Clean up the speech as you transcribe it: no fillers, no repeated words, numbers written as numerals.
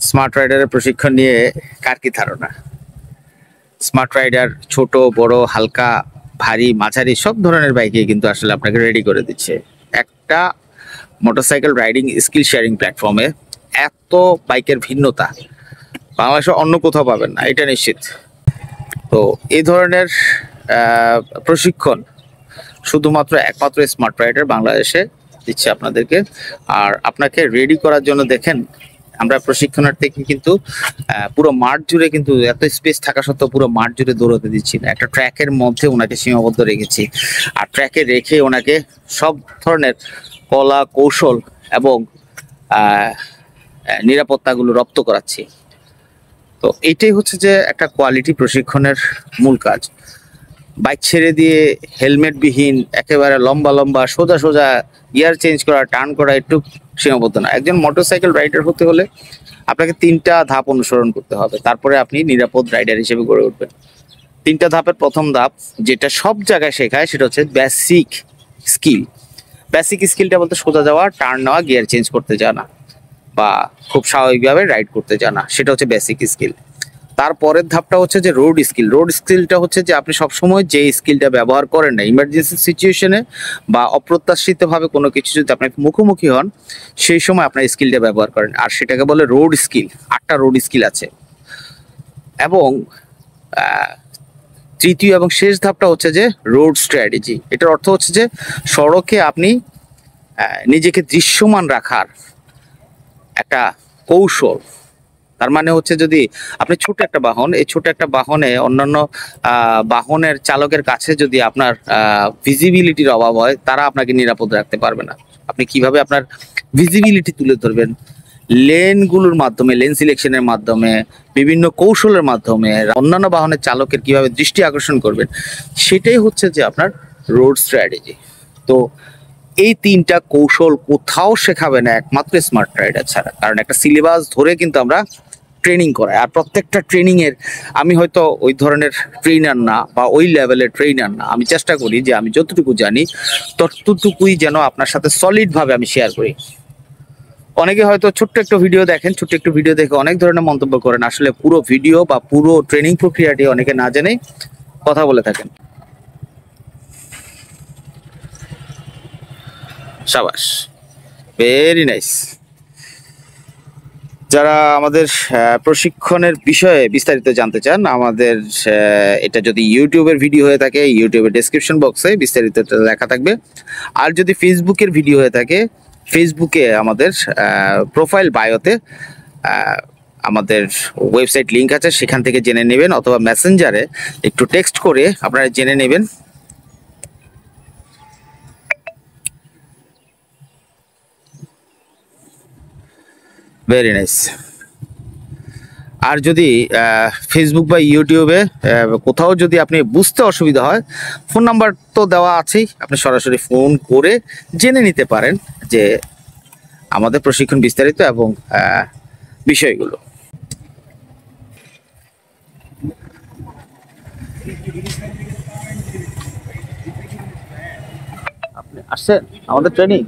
Smart রাইডারের প্রশিক্ষণ নিয়ে কার কি ধারণা? স্মার্ট রাইডার ছোট বড় হালকা ভারী মাঝারি সব ধরনের বাইকে কিন্তু আসলে আপনাকে রেডি করে দিচ্ছে। একটা মোটরসাইকেল রাইডিং স্কিল শেয়ারিং প্ল্যাটফর্মে এত বাইকের ভিন্নতা বাংলাদেশে অন্য কোথাও পাবেন না, এটা নিশ্চিত। তো এই ধরনের প্রশিক্ষণ শুধুমাত্র একমাত্র স্মার্ট রাইডার বাংলাদেশে দিচ্ছে আপনাদেরকে। আর আপনাকে রেডি করার জন্য দেখেন আমরা প্রশিক্ষণার্থীকে কিন্তু পুরো মাঠ জুড়ে কিন্তু এত স্পেস থাকা সত্ত্বেও পুরো মাঠ জুড়ে দৌড়াতে দিচ্ছি না, একটা ট্র্যাকের মধ্যে ওনাকে সীমাবদ্ধ রেখেছি। আর ট্র্যাকে রেখে ওনাকে সব ধরনের কলা কৌশল এবং নিরাপত্তাগুলো রপ্ত করাচ্ছি। তো এটাই হচ্ছে যে একটা কোয়ালিটি প্রশিক্ষণের মূল কাজ। বাইক ছেড়ে দিয়ে হেলমেটবিহীন একেবারে লম্বা লম্বা সোজা সোজা গিয়ার চেঞ্জ করা টার্ন করা একটু সীমাবদ্ধ না। একজন মোটরসাইকেল রাইডার হতে হলে আপনাকে 3টা ধাপ অনুসরণ করতে হবে, তারপরে আপনি নিরাপদ রাইডার হিসেবে গড়ে উঠবেন। 3টা ধাপের প্রথম ধাপ যেটা সব জায়গায় শেখায় সেটা হচ্ছে বেসিক স্কিল। বেসিক স্কিলটা বলতে সোজা যাওয়া, টার্ন নেওয়া, গিয়ার চেঞ্জ করতে জানা বা খুব স্বাভাবিকভাবে রাইড করতে জানা, সেটা হচ্ছে বেসিক স্কিল। তারপরের ধাপটা হচ্ছে যে রোড স্কিল। রোড স্কিলটা হচ্ছে যে আপনি সবসময় যে স্কিলটা ব্যবহার করেন না, ইমার্জেন্সি সিচুয়েশনে বা অপ্রত্যাশিতভাবে কোনো কিছু যদি আপনার মুখোমুখি হন সেই সময় আপনার স্কিলটা ব্যবহার করেন, আর সেটাকে বলে রোড স্কিল। 8টা রোড স্কিল আছে। এবং তৃতীয় এবং শেষ ধাপটা হচ্ছে যে রোড স্ট্র্যাটেজি। এটার অর্থ হচ্ছে যে সড়কে আপনি নিজেকে দৃশ্যমান রাখার একটা কৌশল। তার মানে হচ্ছে যদি আপনি ছোট একটা বাহন, এই ছোট একটা বাহনে অন্যান্য বাহনের চালকের কাছে যদি আপনার ভিজিবিলিটির অভাব হয়, তারা আপনাকে নিরাপদ রাখতে পারবে না। আপনি কিভাবে আপনার ভিজিবিলিটি তুলে ধরবেন? লেনগুলোর মাধ্যমে, লেন সিলেকশনের মাধ্যমে, বিভিন্ন কৌশলের মাধ্যমে অন্যান্য বাহনের চালকের কিভাবে দৃষ্টি আকর্ষণ করবেন, সেটাই হচ্ছে যে আপনার রোড স্ট্র্যাটেজি। তো এই 3টা কৌশল কোথাও শেখাবে না একমাত্র স্মার্ট রাইডার ছাড়া। কারণ একটা সিলেবাস ধরে কিন্তু আমরা ট্রেনিং করাই, আর প্রত্যেকটা ট্রেনিং এর আমি হয়তো ওই ধরনের ট্রেনার না বা ওই লেভেলের ট্রেনার না। আমি চেষ্টা করি যে আমি যতটুকু জানি ততটুকুই যেন আপনার সাথে সলিড ভাবে আমি শেয়ার করি। অনেকে হয়তো ছোট্ট একটা ভিডিও দেখেন, ছোট্ট একটা ভিডিও দেখে অনেক ধরনের মন্তব্য করেন, আসলে পুরো ভিডিও বা পুরো ট্রেনিং প্রক্রিয়াটি অনেকে না জেনে কথা বলে থাকেন। শাবাশ, ভেরি নাইস। যারা আমাদের প্রশিক্ষণের বিষয়ে বিস্তারিত জানতে চান, আমাদের এটা যদি ইউটিউবের ভিডিও হয়ে থাকে, ইউটিউবের ডেসক্রিপশন বক্সে বিস্তারিত লেখা থাকবে। আর যদি ফেসবুকের ভিডিও হয়ে থাকে, ফেসবুকে আমাদের প্রোফাইল বায়োতে আমাদের ওয়েবসাইট লিঙ্ক আছে, সেখান থেকে জেনে নেবেন, অথবা মেসেঞ্জারে একটু টেক্সট করে আপনারা জেনে নেবেন। Very nice. আর যদি ফেসবুক বা ইউটিউবে কোথাও যদি আপনি বুঝতে অসুবিধা হয়, ফোন নাম্বার তো দেওয়া আছেই, আপনি সরাসরি ফোন করে জেনে নিতে পারেন যে আমাদের প্রশিক্ষণ বিস্তারিত এবং বিষয়গুলো। আপনি আসছেন আমাদের ট্রেনিং?